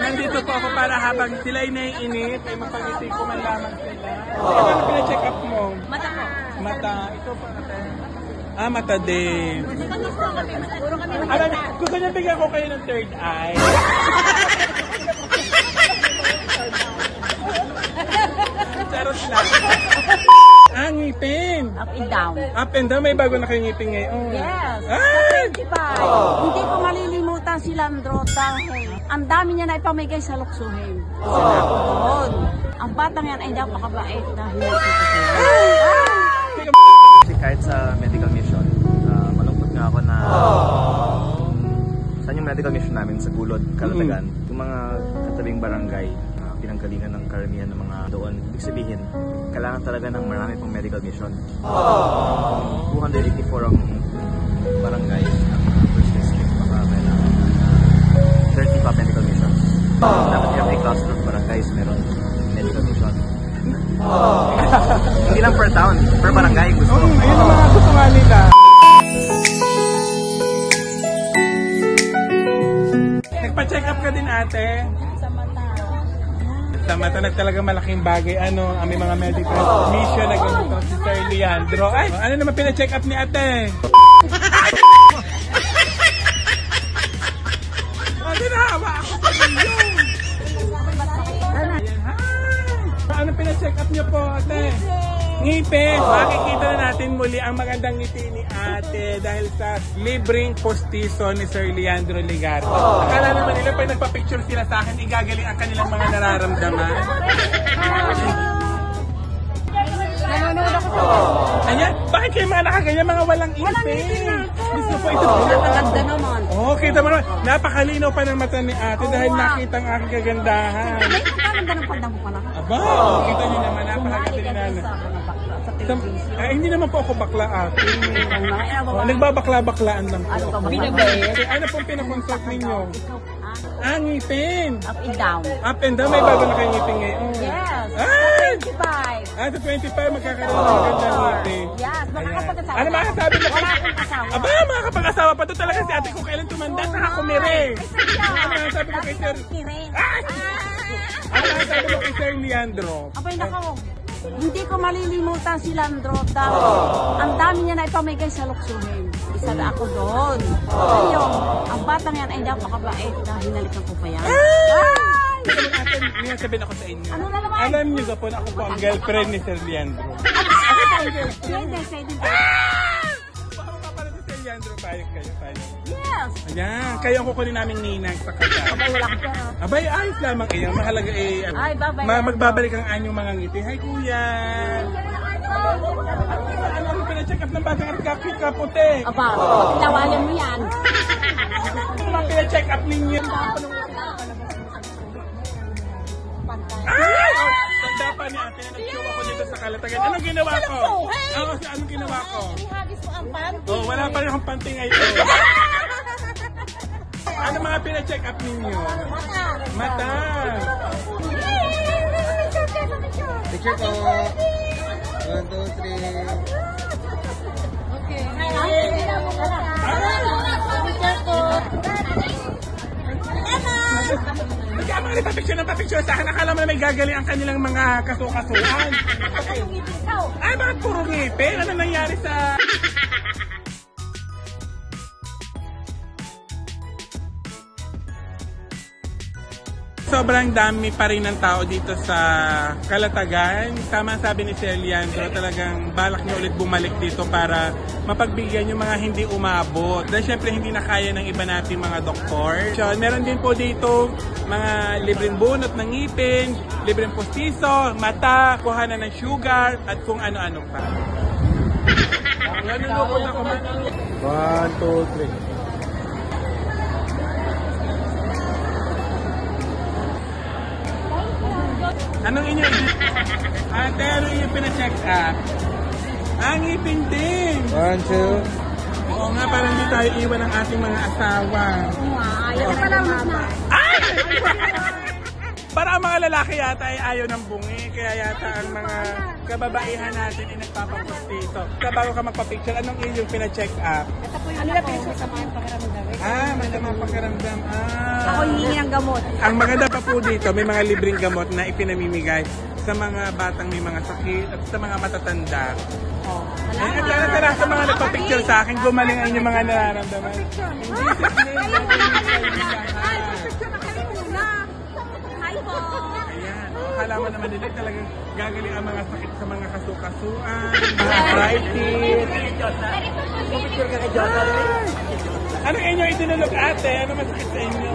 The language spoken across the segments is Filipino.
nandito po ako para habang sila ay naiinip, ay mapangiti ko man lamang sila. Ano pina-check up mo? Mata ko. Mata. Ito pa ate. Ah, mata din. Puro kami Alam, gusto niya bigyan ko kayo ng third eye. Charot lang. Ah, ngipin. Up and down. Up and down, may bago na kayo ngipin ngayon. Yes. Ay! Hindi ko malilimutan si Landro dahil ang dami niya na ipamigay sa luksuhin. Isa na ako doon. Ang batang yan ay napakabait dahil Kahit sa medical mission, malungkot nga ako na saan yung medical mission namin sa Gulod, Calatagan. Yung mga katabing barangay, pinanggalingan ng karamihan ng mga doon. Ibig sabihin, kailangan talaga ng marami pang medical mission. 284 ang barangay ng first district, baka may 30 pa medical missions. Dapat every cluster of barangays meron medical mission. Hindi lang per town, per barangay gusto. Ayun ang mga gusto nga nila. Nagpa-check up ka din ate? sa mata. Sa mata na talaga malaking bagay. Ano, ang may mga medical mission na ganito si Sir Leandro. Ay, ano naman pina-check up ni ate? Ate, nahawa ako sa iyo. Ayan, hi. Ano pina-check up niyo po ate? Ngipin. Makikita na natin muli ang magandang ngiti ni ate dahil sa libreng postiso ni Sir Leandro Ligardo. Akala naman nila pag nagpa-picture sila sa akin, igagaling ang kanilang mga nararamdaman. Nanonood ako sa Ayan, bakit kayo mga nakaganyan, mga walang ngipin? Gusto po ito. Napakaganda naman. Oh, kita mo naman, napakalinaw pa ng mata ni ate dahil nakita ang aking kagandahan. Ay, napakaganda ng pandang mo pala. Aba, kita niyo naman, napakaganda ni Nana. Ay, hindi naman po ako bakla ate. Oh, nagbabakla-baklaan lang po. Ano ka ba? Ano pong pinakonsult ninyo? Ah, ngipin. Up and down. Up and down, may bago na kayo ngipin ngayon. Yes. Ay! 25. Ah, sa 25, magkakaroon ng magandang ngipin. Yes, makakapag-asawa. Ano makakasabi na? Wala akong asawa. Aba, makakapag-asawa pa to talaga si ate kung kailan tumanda, saka kumire. Ano makakasabi mo kay Sir? Ay! Ano makakasabi mo kay Sir Leandro? Abay nako, hindi ko malilimutan si Landro dahil ang dami niya na ipamigay sa luksuhin. Isa na ako doon. Ngayon, ang batang yan ay napakabait dahil hinalikan ko pa yan. Ito naman ate, may sabihin ako sa inyo. Ano na naman? Alam niyo po na ako po ang girlfriend ni Sir Leandro. Pwede. Baka mapapala si Sir Leandro, payag kayo, payag. Yes. Ayan, kayo ang kukunin namin ninang sa kanya. Abay, wala ko pera. Abay, ayos lamang iyan. Mahalaga eh. Ay, bye-bye. Magbabalik ang anyong mga ngiti. Hi, kuya. Ano ang pina-check up ng batang at kaputi? Aba, tinawalan mo yan. Ano ang pina-check up ninyo? Ay! Tanda pa ni ate, nag-show ako dito sa Calatagan. Anong ginawa ko? Anong ginawa ko? Ihagis mo ang panty. Oh, wala pa rin akong panty ngayon. Ano mga pina-check up ninyo? Mata. Picture ko. 1, 2, 3. Okay. Nagkamang nagpapicture ng papicture sa akin. Akala mo na may gagaling ang kanilang mga kasukasuan. Ay, bakit puro ngipin? Ano nangyari sa... Sobrang dami pa rin ng tao dito sa Calatagan. Tama sabi ni Sir Leandro, talagang balak niya ulit bumalik dito para mapagbigyan yung mga hindi umabot. Dahil syempre hindi na kaya ng iba nating mga doktor. So, meron din po dito mga libreng bunot ng ngipin, libreng postiso, mata, kuhanan ng sugar, at kung ano-ano pa. Nanunukot ako. 1, 2, 3. Anong inyo? Ate, ano inyo pina-check up? Ang ngipin din. 1, 2. Oo nga, para hindi tayo iwan ng ating mga asawa. Ayaw pa lang na. Ay! Para ang mga lalaki yata ay ayaw ng bungi. Kaya yata ang mga kababaihan natin ay nagpapapost dito. Sa bago ka magpa-picture, anong iyong pina-check up? Ito po yung ano po, masama ang pakiramdam. Masama ang pakiramdam. Ako hihingi ng gamot. Ang maganda pa po dito, may mga libreng gamot na ipinamimigay sa mga batang may mga sakit at sa mga matatanda. At tara sa mga nagpa-picture sa akin, gumaling ang inyong mga nararamdaman. Hi po! Ayan, akala mo naman nila talagang gagaling ang mga sakit sa mga kasukasuan, mga arthritis. Picture ka kay Jocelyn. Ano inyo itinulog ate? Ano masakit sa inyo?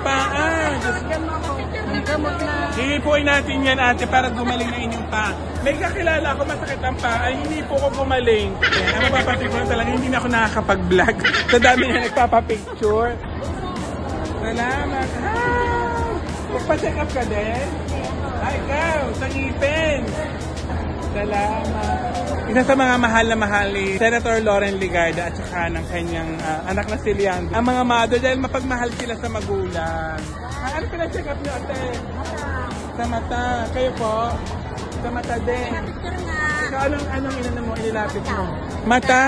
Paa! Diyos ko. Gamot na. Hihipuin natin yan ate para gumaling na inyong paa. May kakilala ako masakit ang paa, ay hindi po ko gumaling. Ang mapapatid ko na talaga, hindi na ako nakakapag-vlog. Sa dami na nagpapapicture. Salamat. Hi! Magpa-check up ka din? Ay, ikaw, sa ngipin. Salamat. Isa sa mga mahal na mahal ni Senator Loren Legarda at saka ng kanyang anak na si Leandro. Ang mga mother dahil mapagmahal sila sa magulang. Ano pina-check up niyo ate? Sa mata. Kayo po? Sa mata din. So anong inano mo, inilapit mo? Mata.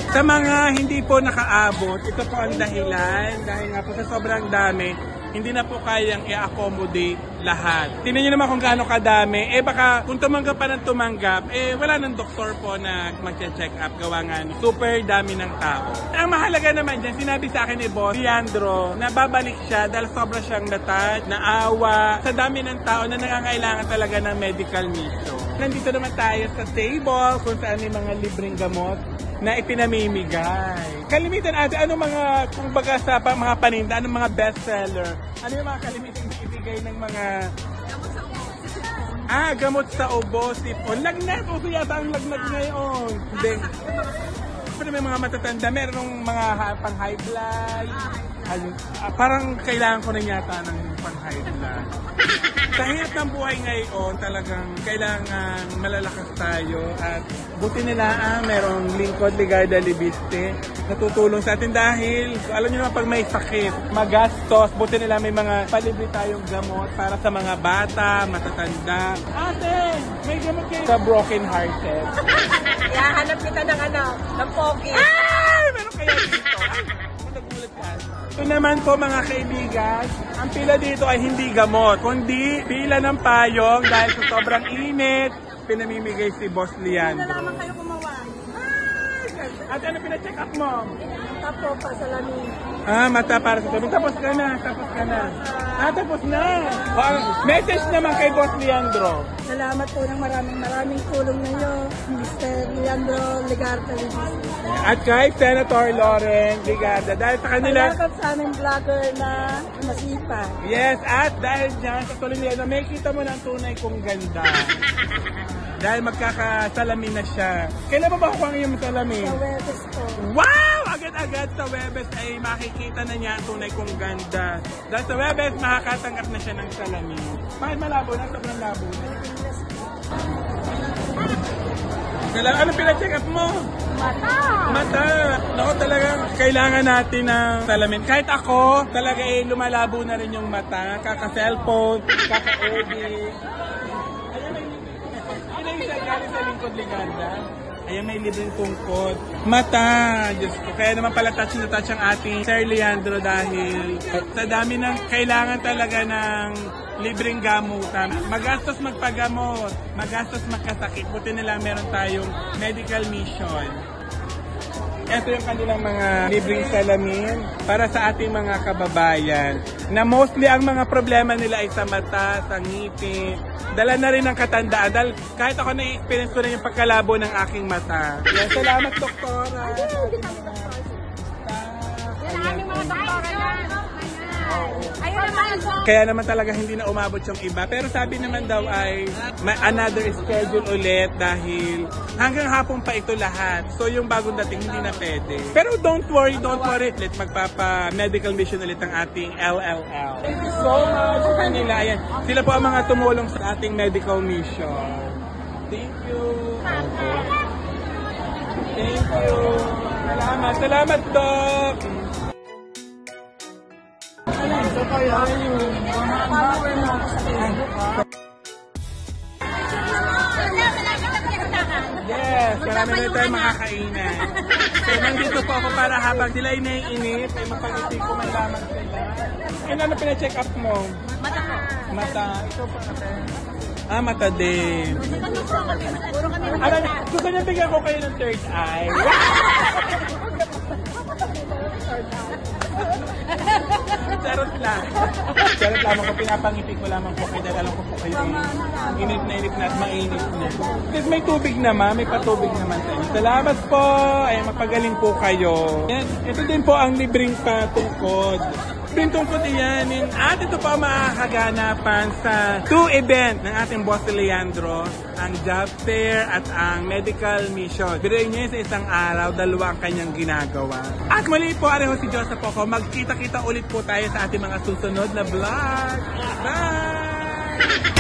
Sa mga hindi po nakaabot, ito po ang dahilan. Dahil nga po sa sobrang dami, hindi na po kayang i-accommodate lahat. Tingnan nyo naman kung gaano kadami. Baka kung tumanggap pa ng tumanggap, wala ng doktor po na mag-check up. Gawa nga ni super dami ng tao. Ang mahalaga naman dyan, sinabi sa akin ni Boss Leandro na babalik siya dahil sobra siyang natouch, naawa, sa dami ng tao na nangangailangan talaga ng medical mission. Nandito naman tayo sa table kung saan may mga libreng gamot na ipinamimigay. Kalimitan ate, ano mga, kung baga sa mga paninda, anong mga bestseller? Ano yung mga kalimitan na ibigay ng mga... gamot sa ubo, sipon. Lagnat, uso yata ang lagnat ngayon. Hindi. Pero may mga matatanda, merong mga pang-high blood. Parang kailangan ko rin yata ng pang-high blood. Sa hirap ng buhay ngayon, talagang kailangan malalakas tayo at buti nila merong lingkod Legarda Libiste na tutulong sa atin dahil alam niyo naman pag may sakit, magastos, buti nila may mga palibre tayong gamot para sa mga bata, matatanda. Ate, may gamot kayo sa broken hearted. Hanap kita ng pogi. Ay! Meron kaya dito. Ay, nagulat ka. Ito naman po mga kaibigan, ang pila dito ay hindi gamot, kundi pila ng payong dahil sa sobrang init, pinamimigay si Boss Leandro. Hindi naman kayo kumawa. At ano pina-check up mo? Mata po pa sa lamin. Mata para sa tabi. Tapos ka na. Tapos na. Message naman kay Boss Leandro. Salamat po ng maraming tulong ninyo, Mr. Leandro Legarda. At kay Senator Loren Legarda. Dahil sa kanila... Salamat sa aming vlogger na masipag. Yes, at dahil dyan sa tuloy nila, may kita mo ng tunay kong ganda. Dahil magkakasalamin na siya. Kailan ba kuha ang iyong salamin? Sa Webes po. Wow! Agad-agad sa Webes ay makikita na niya ang tunay kong ganda. Dahil sa Webes, makakatanggap na siya ng salamin. Bakit malabo na? Sobrang labo na. Ano pina-check up mo? Mata! Naku, talagang kailangan natin ng salamin. Kahit ako, talaga lumalabo na rin yung mata. Kaka-cellphone, kaka-edit. Galing sa lingkod Legarda. Ayan, may libreng tungkod. Mata! Diyos ko. Kaya naman pala touch na touch ang ating Sir Leandro dahil sa dami ng kailangan talaga ng libreng gamutan. Magastos magpagamot, magastos magkasakit. Buti nila meron tayong medical mission. Ito yung kanilang mga libreng salamin para sa ating mga kababayan na mostly ang mga problema nila ay sa mata, sa ngipin. Dala na rin ng katandaan dahil kahit ako na-experience ko na yung pagkalabo ng aking mata. Yan, salamat doktora. Kaya naman talaga hindi na umabot yung iba. Pero sabi naman daw ay may another schedule ulit dahil hanggang hapon pa ito lahat. So yung bagong dating hindi na pwede. Pero don't worry. Let's magpapa-medical mission ulit ang ating LLL. Thank you so much sa kanila. Ayan, sila po ang mga tumulong sa ating medical mission. Thank you. Thank you. Salamat, Doc. So kaya yun. Follower mo ako sa Facebook, ha? Yes, marami na tayo makakainan. So nandito po ako para habang sila ay naiinip, ay mapag-isip ko man lamang sila. And ano pina-check up mo? Mata ko. Mata. Ito po kasi. Ah, mata din. Puro kami Ano, gusto niya bigyan ko kayo ng third eye. Charot lang. Charot lamang ko, pinapangiti ko lamang po kayo dahil alam ko po kayo init na at mainit na. Kasi may tubig naman, may patubig naman sa inyo. Salamat po, ay mapagaling po kayo. Yan, ito din po ang libreng patungkod. Libreng tungkod iyan. At ito po ang makakaganapan sa 2 event ng ating boss si Leandro, ang job fair at ang medical mission. Pero niya sa isang araw, 2 ang kanyang ginagawa. At muli po, areho si Joseph po ko. Magkita-kita ulit po tayo sa ating mga susunod na vlog. Bye!